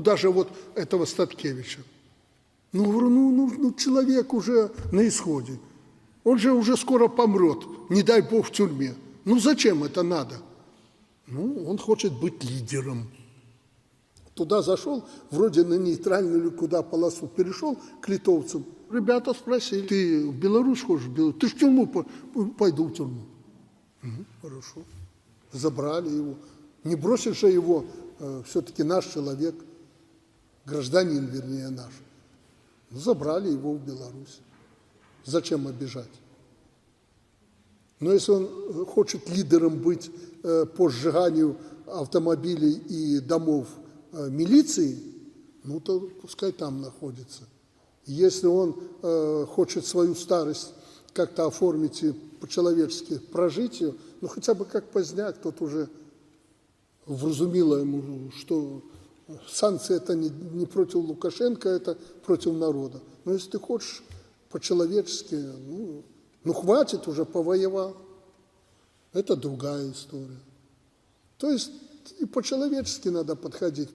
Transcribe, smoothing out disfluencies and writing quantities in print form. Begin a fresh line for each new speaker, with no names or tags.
Даже вот этого Статкевича. Человек уже на исходе. Он же уже скоро помрет, не дай бог в тюрьме. Зачем это надо? Он хочет быть лидером. Туда зашел, вроде на нейтральную или куда полосу перешел к литовцам. Ребята спросили: ты в Беларусь хочешь? Ты ж в тюрьму, пойду в тюрьму. Хорошо. Забрали его. Не бросишь же его, все-таки наш человек, гражданин, вернее, наш. Забрали его в Беларусь. Зачем обижать? Но если он хочет лидером быть по сжиганию автомобилей и домов милиции, то пускай там находится. Если он хочет свою старость как-то оформить и по-человечески прожить ее, хотя бы как Поздняк, тот уже вразумило ему, что санкции это не против Лукашенко, это против народа. Но если ты хочешь по-человечески, хватит, уже повоевал. Это другая история. То есть и по-человечески надо подходить.